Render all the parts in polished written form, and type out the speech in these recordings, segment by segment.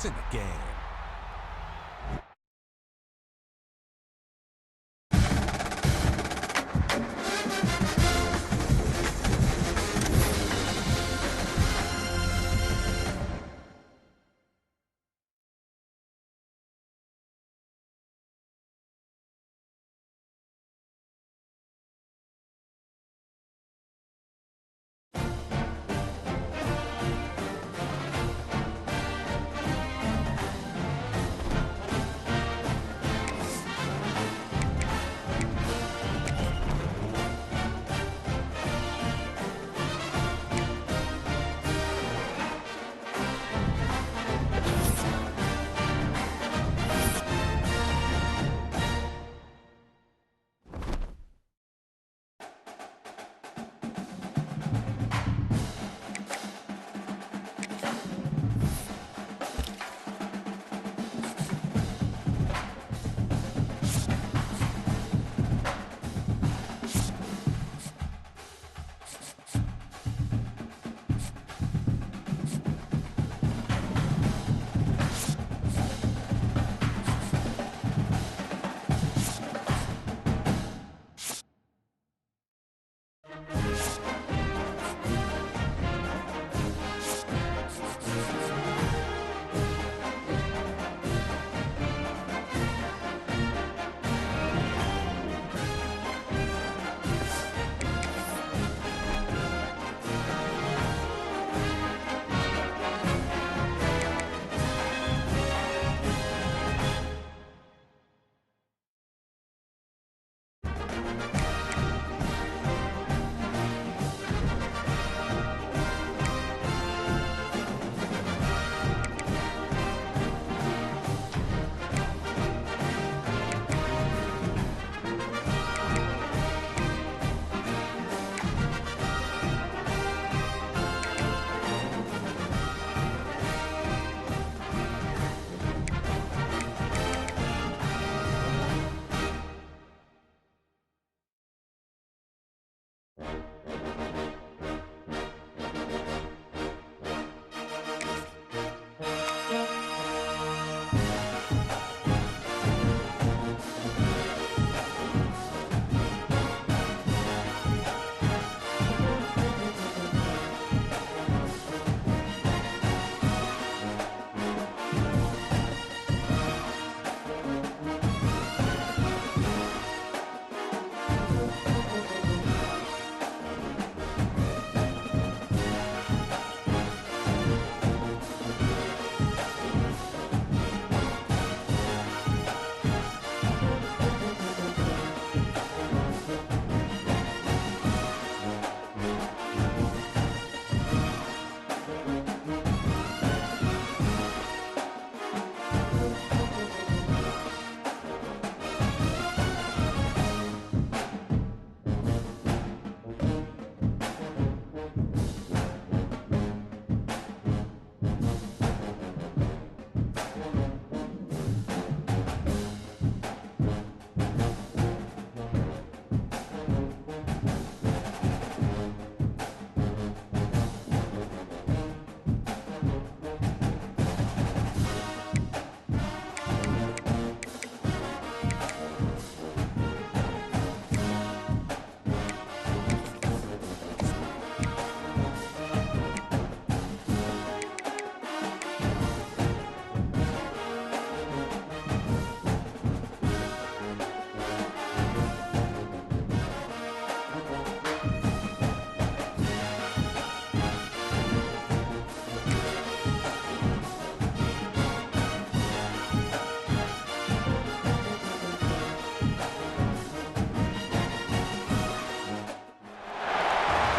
points in the game.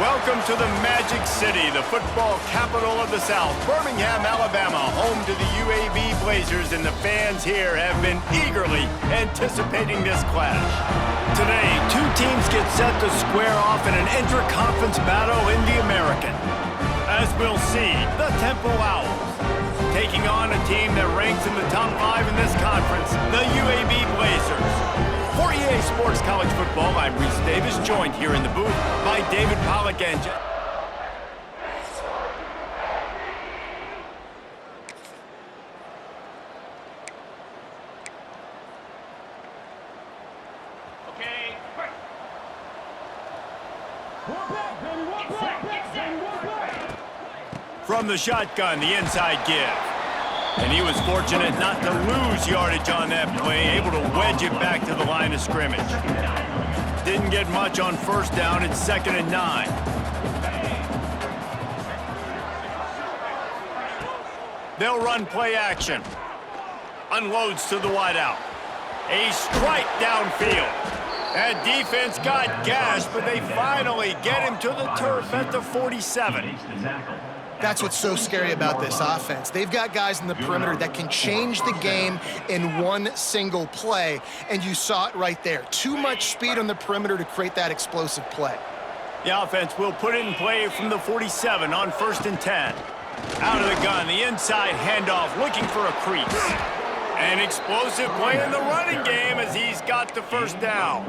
Welcome to the Magic City, the football capital of the South, Birmingham, Alabama, home to the UAB Blazers, and the fans here have been eagerly anticipating this clash. Today, two teams get set to square off in an intra-conference battle in the American. As we'll see, the Temple Owls taking on a team that ranks in the top 5 in this conference, the UAB Blazers. For EA Sports College Football, I'm Reese Davis, joined here in the booth by David Pollack and From the shotgun, the inside give. And he was fortunate not to lose yardage on that play, able to wedge it back to the line of scrimmage. Didn't get much on first down. It's 2nd and 9. They'll run play action. Unloads to the wideout. A strike downfield. That defense got gashed, but they finally get him to the turf at the 47. That's what's so scary about this offense. They've got guys in the perimeter that can change the game in one single play, and you saw it right there. Too much speed on the perimeter to create that explosive play. The offense will put it in play from the 47 on 1st and 10. Out of the gun, the inside handoff, looking for a crease. An explosive play in the running game as he's got the first down.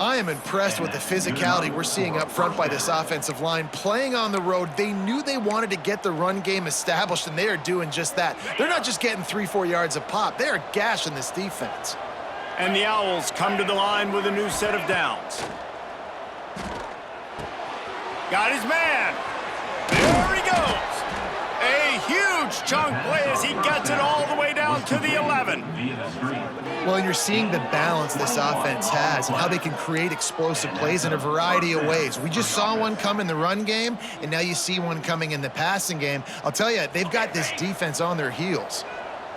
I am impressed with the physicality we're seeing up front by this offensive line. Playing on the road, they knew they wanted to get the run game established, and they are doing just that. They're not just getting 3-4 yards a pop. They are gashing this defense. And the Owls come to the line with a new set of downs. Got his man. There he goes. A huge chunk play as he gets it all the way down to the 11. Well, and you're seeing the balance this offense has and how they can create explosive plays in a variety of ways. We just saw one come in the run game, and now you see one coming in the passing game. I'll tell you, they've got this defense on their heels.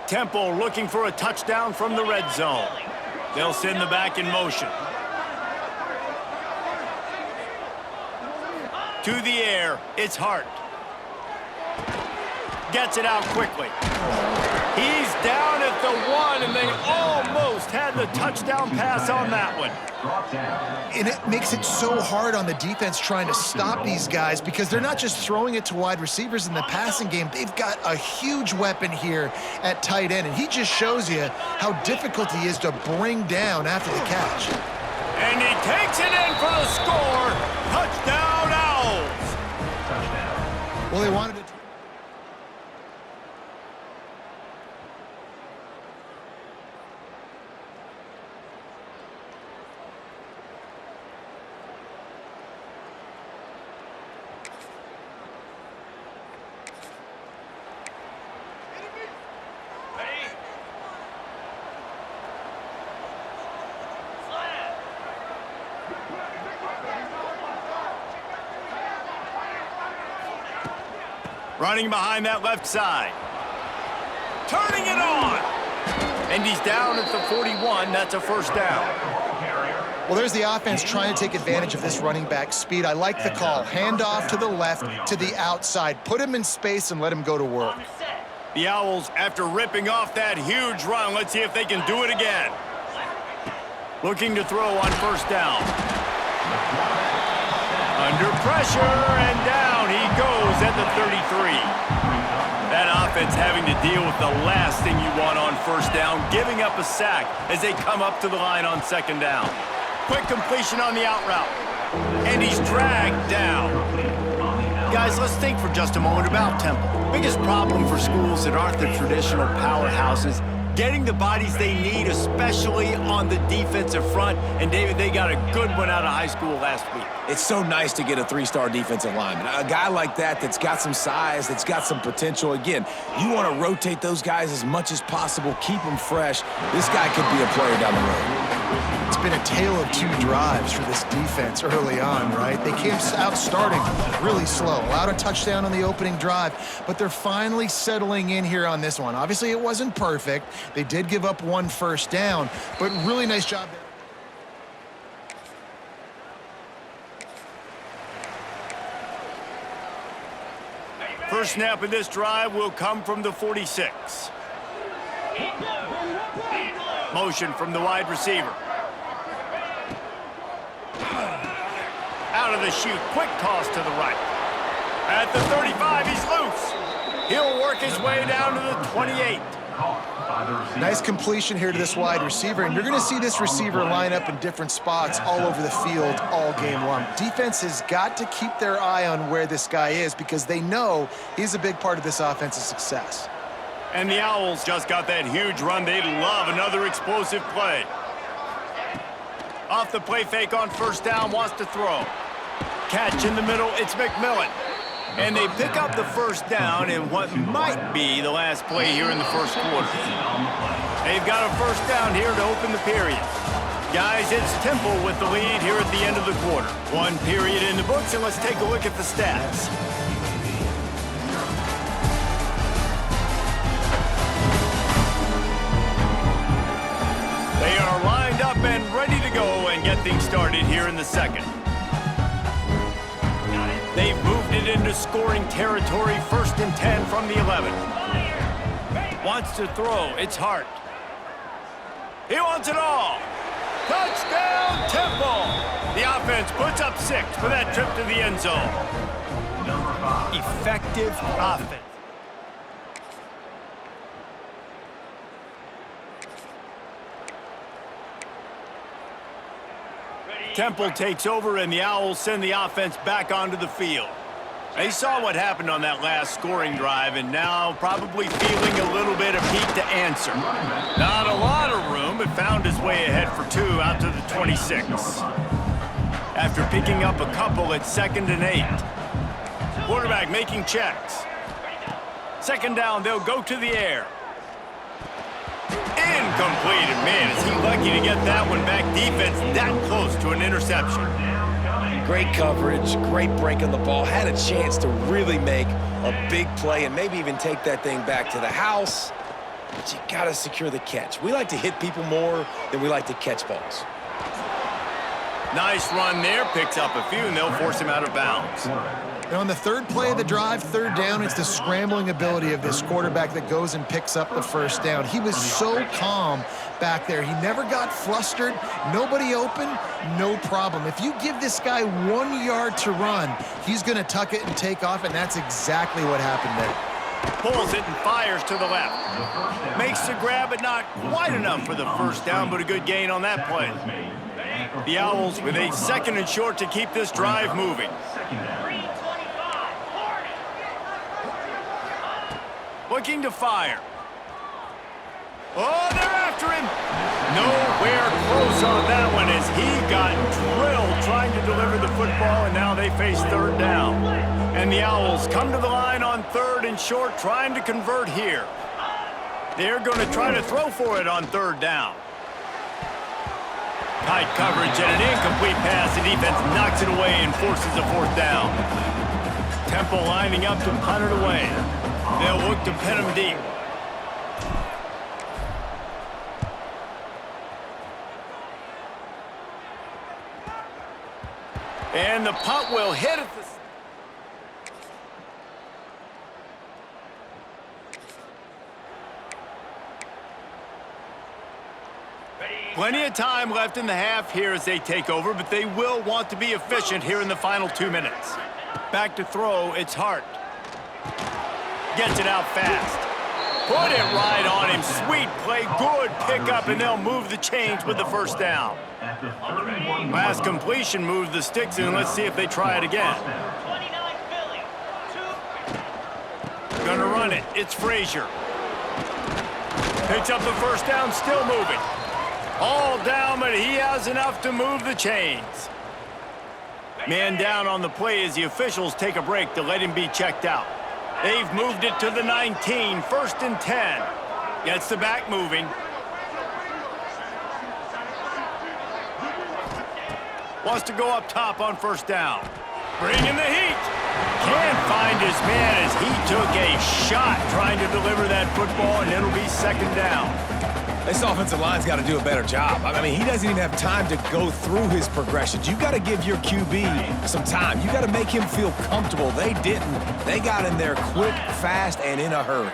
Temple looking for a touchdown from the red zone. They'll send the back in motion. To the air, it's Hart. Gets it out quickly. He's down at the 1, and they almost had the touchdown pass on that one. And it makes it so hard on the defense trying to stop these guys because they're not just throwing it to wide receivers in the passing game. They've got a huge weapon here at tight end, and he just shows you how difficult he is to bring down after the catch. And he takes it in for the score. Touchdown, Owls. Well, they wanted to... Running behind that left side. Turning it on. And he's down at the 41. That's a first down. Well, there's the offense trying to take advantage of this running back speed. I like the call. Hand off to the left, to the outside. Put him in space and let him go to work. The Owls, after ripping off that huge run, let's see if they can do it again. Looking to throw on first down. Under pressure, and down he goes at the 33. That offense having to deal with the last thing you want on first down, giving up a sack as they come up to the line on second down. Quick completion on the out route. And he's dragged down. Guys, let's think for just a moment about Temple. Biggest problem for schools that aren't the traditional powerhouses, getting the bodies they need, especially on the defensive front. And, David, they got a good one out of high school last week. It's so nice to get a 3-star defensive lineman. A guy like that's got some size, that's got some potential. Again, you want to rotate those guys as much as possible, keep them fresh. This guy could be a player down the road. It's been a tale of two drives for this defense early on, right? They came out starting really slow, allowed a touchdown on the opening drive, but they're finally settling in here on this one. Obviously, it wasn't perfect. They did give up one first down, but really nice job there. First snap of this drive will come from the 46. Motion from the wide receiver. Out of the chute, quick toss to the right. At the 35, he's loose. He'll work his way down to the 28. Nice completion here to this wide receiver, and you're going to see this receiver line up in different spots all over the field all game long. Defense has got to keep their eye on where this guy is because they know he's a big part of this offense's success. And the Owls just got that huge run. They'd love another explosive play. Off the play fake on first down, wants to throw. catch in the middle. It's McMillan. And they pick up the first down in what might be the last play here in the first quarter. They've got a first down here to open the period. Guys, it's Temple with the lead here at the end of the quarter. One period in the books, and let's take a look at the stats. They are lined up and ready to go and get things started here in the second. They've moved it into scoring territory, 1st and 10 from the 11. Wants to throw. It's Hart. He wants it all. Touchdown, Temple! The offense puts up 6 for that trip to the end zone. Effective offense. Temple takes over, and the Owls send the offense back onto the field. They saw what happened on that last scoring drive, and now probably feeling a little bit of heat to answer. Not a lot of room, but found his way ahead for 2 out to the 26. After picking up a couple at 2nd and 8. Quarterback making checks. 2nd down, they'll go to the air. Incomplete, and man, is he lucky to get that one back. Defense that close to an interception. Great coverage, great break on the ball. Had a chance to really make a big play and maybe even take that thing back to the house. But you got to secure the catch. We like to hit people more than we like to catch balls. Nice run there. Picks up a few, and they'll force him out of bounds. Now on the 3rd play of the drive, 3rd down, it's the scrambling ability of this quarterback that goes and picks up the first down. He was so calm back there. He never got flustered. Nobody open, no problem. If you give this guy 1 yard to run, he's going to tuck it and take off, and that's exactly what happened there. Pulls it and fires to the left. Makes the grab, but not quite enough for the first down, but a good gain on that play. The Owls with a 2nd and short to keep this drive moving. Looking to fire. Oh, they're after him. Nowhere close on that one as he got drilled trying to deliver the football, and now they face 3rd down. And the Owls come to the line on 3rd and short, trying to convert here. They're going to try to throw for it on 3rd down. Tight coverage and an incomplete pass. The defense knocks it away and forces a 4th down. Temple lining up to punt it away. They'll look to pin him deep. And the punt will hit at the... Plenty of time left in the half here as they take over, but they will want to be efficient here in the final 2 minutes. Back to throw, it's Hart. Gets it out fast. Put it right on him. Sweet play, good pickup, and they'll move the chains with the first down. Last completion moves the sticks in. Let's see if they try it again. Gonna run it. It's Frazier. Picks up the first down, still moving. All down, but he has enough to move the chains. Man down on the play as the officials take a break to let him be checked out. They've moved it to the 19, 1st and 10. Gets the back moving. Wants to go up top on 1st down. Bringing the heat. Can't find his man as he took a shot trying to deliver that football, and it'll be 2nd down. This offensive line's got to do a better job. I mean, he doesn't even have time to go through his progressions. You got to give your QB some time. You got to make him feel comfortable. They didn't. They got in there quick, fast, and in a hurry.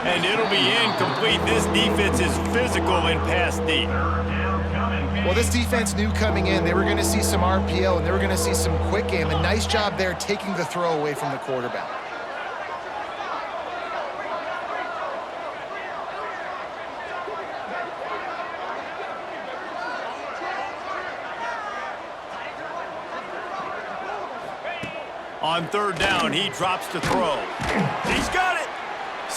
And it'll be incomplete. This defense is physical in pass deep. Well, this defense knew coming in they were going to see some RPO and they were going to see some quick game. A nice job there taking the throw away from the quarterback. On 3rd down, he drops to throw. He's got it.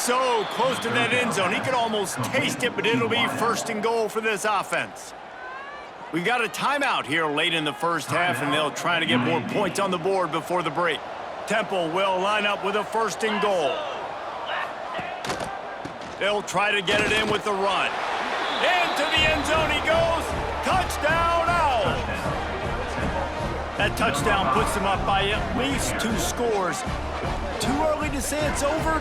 so close to that end zone. He could almost taste it, but it'll be first and goal for this offense. We've got a timeout here late in the first half, and they'll try to get more points on the board before the break. Temple will line up with a first and goal. They'll try to get it in with the run. Into the end zone he goes. Touchdown, Owls. That touchdown puts them up by at least 2 scores. Too early to say it's over?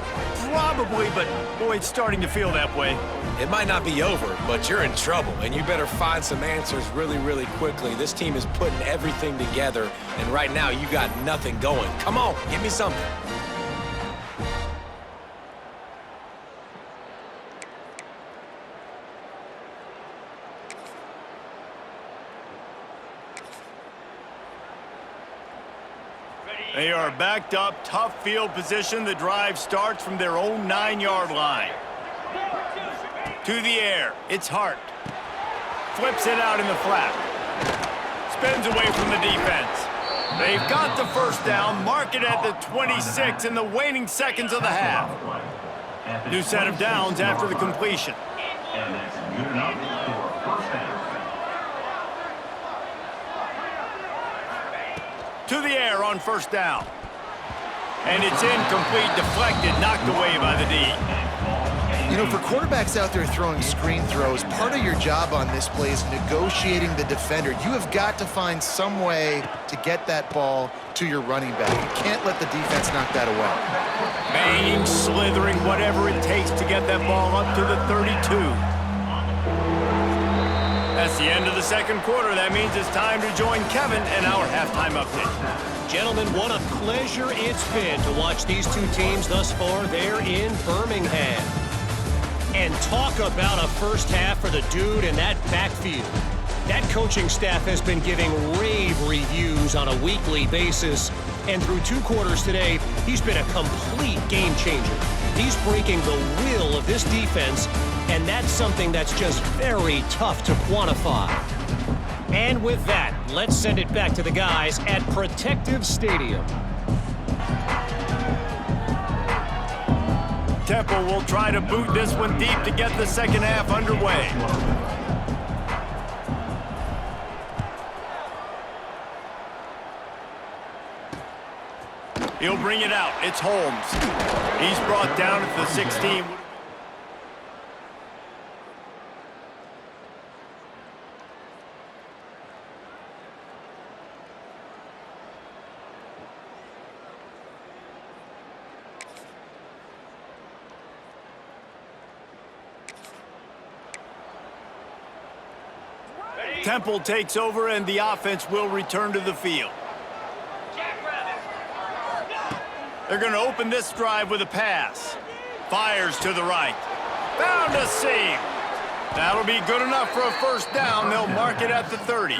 Probably, but boy, it's starting to feel that way. It might not be over, but you're in trouble, and you better find some answers really, really quickly. This team is putting everything together, and right now you got nothing going. Come on, give me something. They are backed up, tough field position. The drive starts from their own 9-yard line. To the air, it's Hart. Flips it out in the flat. Spins away from the defense. They've got the first down, mark it at the 26 in the waning seconds of the half. New set of downs after the completion. And that's good enough for first down. To the air on first down. And it's incomplete, deflected, knocked away by the D. You know, for quarterbacks out there throwing screen throws, part of your job on this play is negotiating the defender. You have got to find some way to get that ball to your running back. You can't let the defense knock that away. Banging, slithering, whatever it takes to get that ball up to the 32. That's the end of the second quarter. That means it's time to join Kevin in our halftime update. Gentlemen, what a pleasure it's been to watch these two teams thus far there in Birmingham. And talk about a first half for the dude in that backfield. That coaching staff has been giving rave reviews on a weekly basis. And through 2 quarters today, he's been a complete game changer. He's breaking the will of this defense, and that's something that's just very tough to quantify. And with that, let's send it back to the guys at Protective Stadium. Temple will try to boot this one deep to get the second half underway. He'll bring it out. It's Holmes. He's brought down at the 16. Temple takes over, and the offense will return to the field. They're going to open this drive with a pass. Fires to the right. Found a seam. That'll be good enough for a first down. They'll mark it at the 30.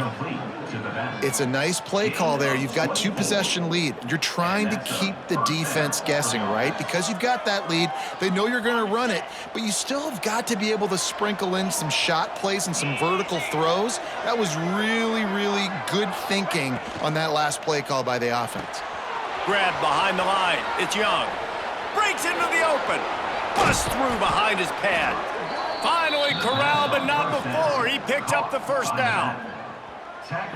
It's a nice play call there. You've got 2-possession lead. You're trying to keep the defense guessing, right? Because you've got that lead, they know you're going to run it, but you still have got to be able to sprinkle in some shot plays and some vertical throws. That was really, really good thinking on that last play call by the offense. Grab behind the line. It's Young. Breaks into the open. Busts through behind his pad. Finally corralled, but not before. He picked up the first down.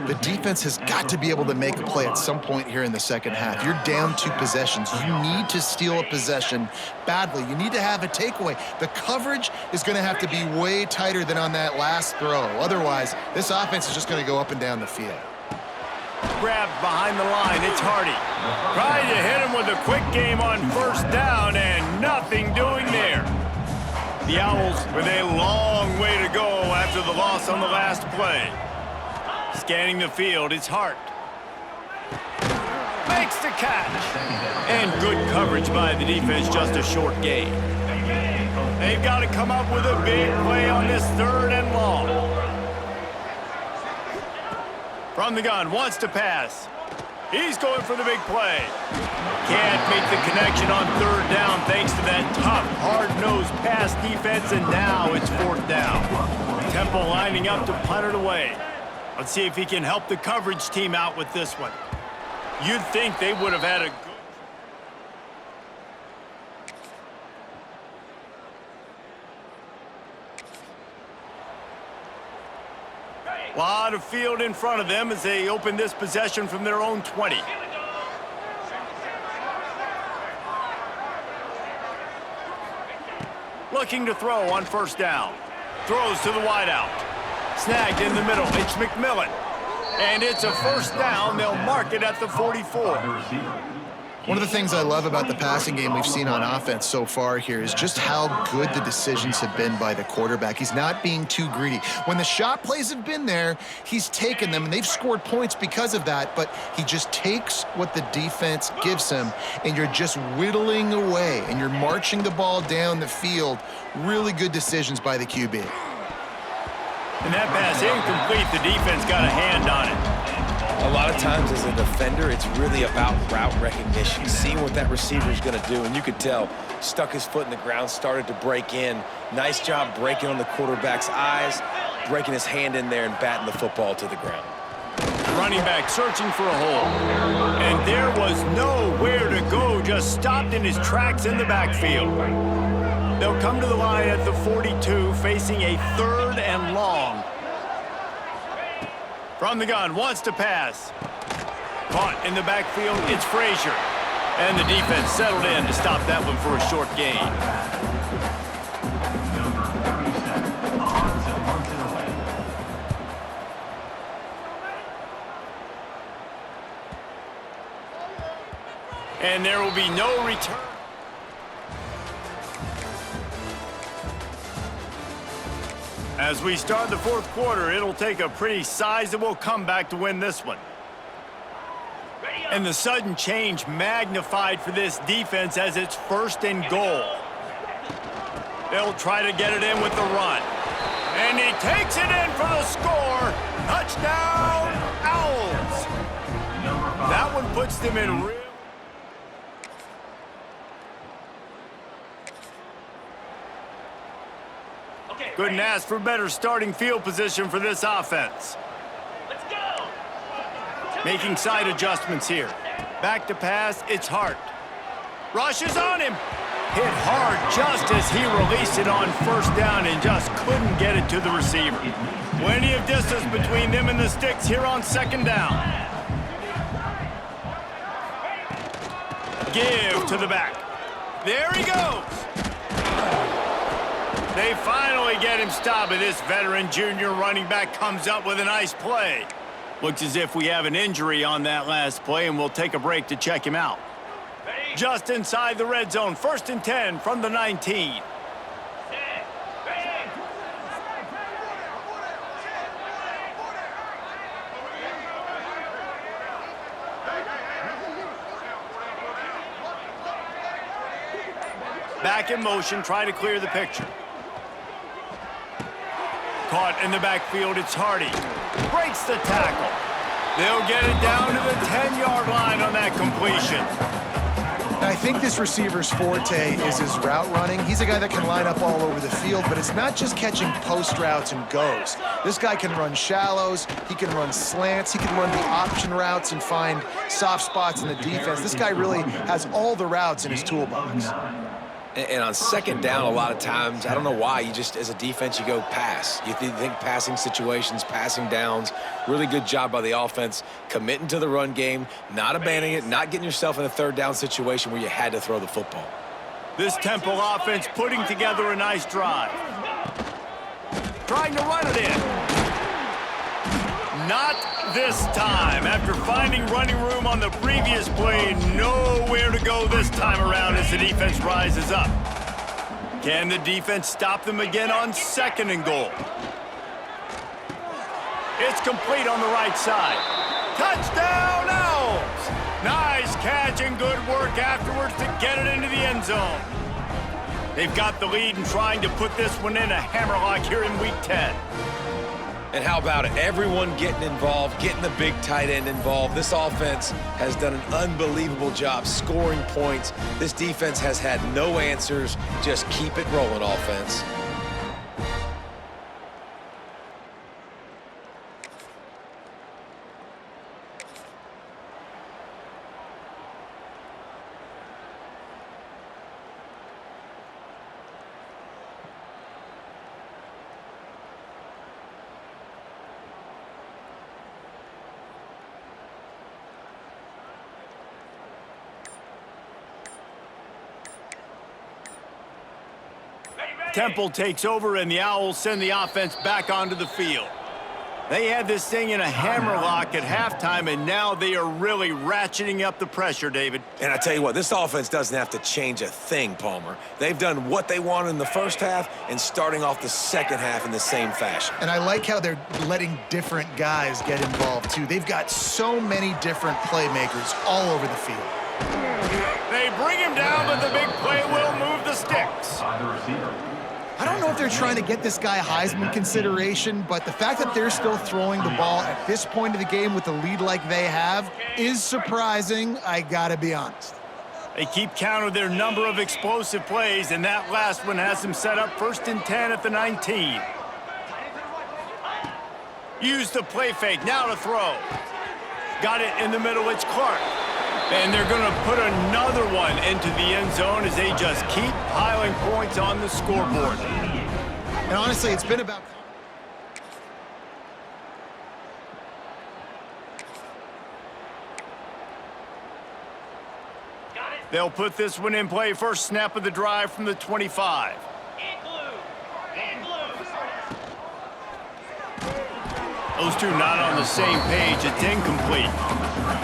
The defense has got to be able to make a play at some point here in the second half. You're down 2 possessions. You need to steal a possession badly. You need to have a takeaway. The coverage is going to have to be way tighter than on that last throw. Otherwise, this offense is just going to go up and down the field. Grabbed behind the line. It's Hardy. Trying to hit him with a quick game on first down, and nothing doing there. The Owls with a long way to go after the loss on the last play. Scanning the field, it's Hart. Makes the catch. And good coverage by the defense, just a short gain. They've got to come up with a big play on this 3rd and long. From the gun, wants to pass. He's going for the big play. Can't make the connection on 3rd down thanks to that tough, hard-nosed pass defense, and now it's 4th down. Temple lining up to punt it away. Let's see if he can help the coverage team out with this one. You'd think they would have had a good... A lot of field in front of them as they open this possession from their own 20. Looking to throw on first down. Throws to the wideout. Snagged in the middle. It's McMillan. And it's a first down. They'll mark it at the 44. One of the things I love about the passing game we've seen on offense so far here is just how good the decisions have been by the quarterback. He's not being too greedy. When the shot plays have been there, he's taken them, and they've scored points because of that, but he just takes what the defense gives him, and you're just whittling away, and you're marching the ball down the field. Really good decisions by the QB. And that pass incomplete. The defense got a hand on it. A lot of times as a defender, it's really about route recognition, seeing what that receiver is going to do. And you could tell, stuck his foot in the ground, started to break in. Nice job breaking on the quarterback's eyes, breaking his hand in there and batting the football to the ground. Running back searching for a hole. And there was nowhere to go, just stopped in his tracks in the backfield. They'll come to the line at the 42, facing a 3rd and long. From the gun, wants to pass. Caught in the backfield, it's Frazier. And the defense settled in to stop that one for a short gain. And there will be no return. As we start the 4th quarter, it'll take a pretty sizable comeback to win this one. And the sudden change magnified for this defense as it's 1st and goal. They'll try to get it in with the run. And he takes it in for the score. Touchdown, Owls. That one puts them in real. Couldn't ask for better starting field position for this offense. Let's go. Making side adjustments here. Back to pass, it's Hart. Rushes on him. Hit hard just as he released it on first down and just couldn't get it to the receiver. Plenty of distance between them and the sticks here on 2nd down. Give to the back. There he goes. They finally get him stopped, but this veteran junior running back comes up with a nice play. Looks as if we have an injury on that last play, and we'll take a break to check him out. Just inside the red zone, 1st and 10 from the 19. Back in motion, try to clear the picture. Caught in the backfield, it's Hardy. Breaks the tackle. They'll get it down to the 10-yard line on that completion. I think this receiver's forte is his route running. He's a guy that can line up all over the field, but it's not just catching post routes and goes. This guy can run shallows, he can run slants, he can run the option routes and find soft spots in the defense. This guy really has all the routes in his toolbox. And on 2nd down, a lot of times, I don't know why, you just, as a defense, you go pass. You think passing situations, passing downs. Really good job by the offense, committing to the run game, not abandoning it, not getting yourself in a 3rd down situation where you had to throw the football. This Temple offense putting together a nice drive. Trying to run it in. Not this time. After finding running room on the previous play, nowhere to go this time around as the defense rises up. Can the defense stop them again on 2nd and goal? It's complete on the right side. Touchdown, Owls! Nice catch and good work afterwards to get it into the end zone. They've got the lead and trying to put this one in a hammerlock here in Week 10. And how about it? Everyone getting involved, getting the big tight end involved. This offense has done an unbelievable job scoring points. This defense has had no answers. Just keep it rolling, offense. Temple takes over, and the Owls send the offense back onto the field. They had this thing in a hammerlock at halftime, and now they are really ratcheting up the pressure, David. And I tell you what, this offense doesn't have to change a thing, Palmer. They've done what they wanted in the first half and starting off the second half in the same fashion. And I like how they're letting different guys get involved, too. They've got so many different playmakers all over the field. They bring him down, but the big play will move the sticks. By the receiver. I don't know if they're trying to get this guy Heisman consideration, but the fact that they're still throwing the ball at this point of the game with a lead like they have is surprising, I gotta be honest. They keep count of their number of explosive plays, and that last one has them set up 1st and 10 at the 19. Use the play fake, now to throw. Got it in the middle, it's Clark. And they're going to put another one into the end zone as they just keep piling points on the scoreboard. And honestly, it's been about... They'll put this one in play, first snap of the drive from the 25. Those two not on the same page. It's incomplete.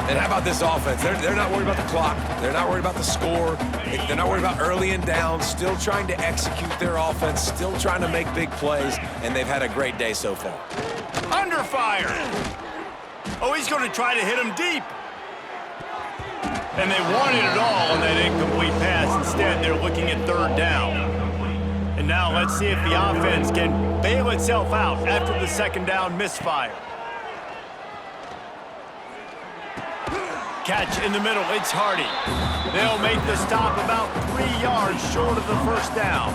And how about this offense? They're not worried about the clock. They're not worried about the score. They're not worried about early and down. Still trying to execute their offense. Still trying to make big plays. And they've had a great day so far. Under fire. Oh, he's going to try to hit him deep. And they wanted it all on that incomplete pass. Instead, they're looking at 3rd down. And now let's see if the offense can bail itself out after the 2nd down misfire. Catch in the middle, it's Hardy. They'll make the stop about 3 yards short of the 1st down.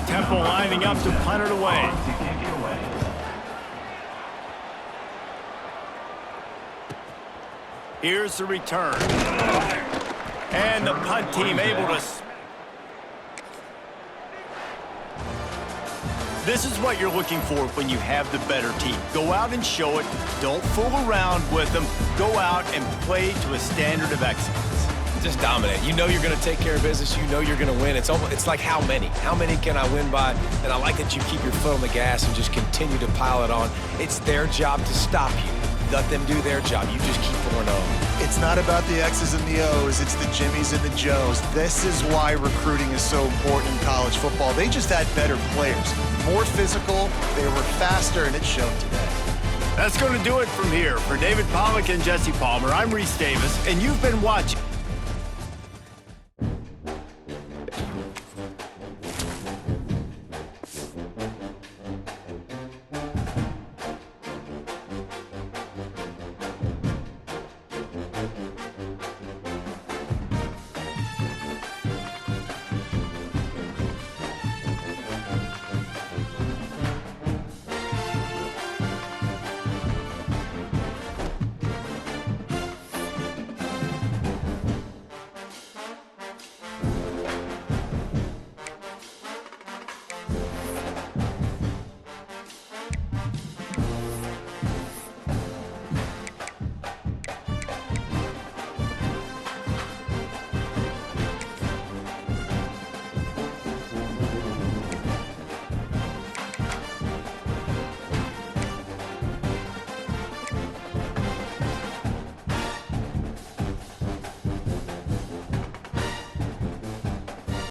Temple lining up to punt it away. To kick it away. Here's the return. And the punt team able to... This is what you're looking for when you have the better team. Go out and show it. Don't fool around with them. Go out and play to a standard of excellence. Just dominate. You know you're going to take care of business. You know you're going to win. It's like how many? How many can I win by? And I like that you keep your foot on the gas and just continue to pile it on. It's their job to stop you. Let them do their job. You just keep pouring on. It's not about the X's and the O's, it's the Jimmies and the Joes. This is why recruiting is so important in college football. They just had better players, more physical, they were faster, and it showed today. That's going to do it from here. For David Pollack and Jesse Palmer, I'm Reese Davis, and you've been watching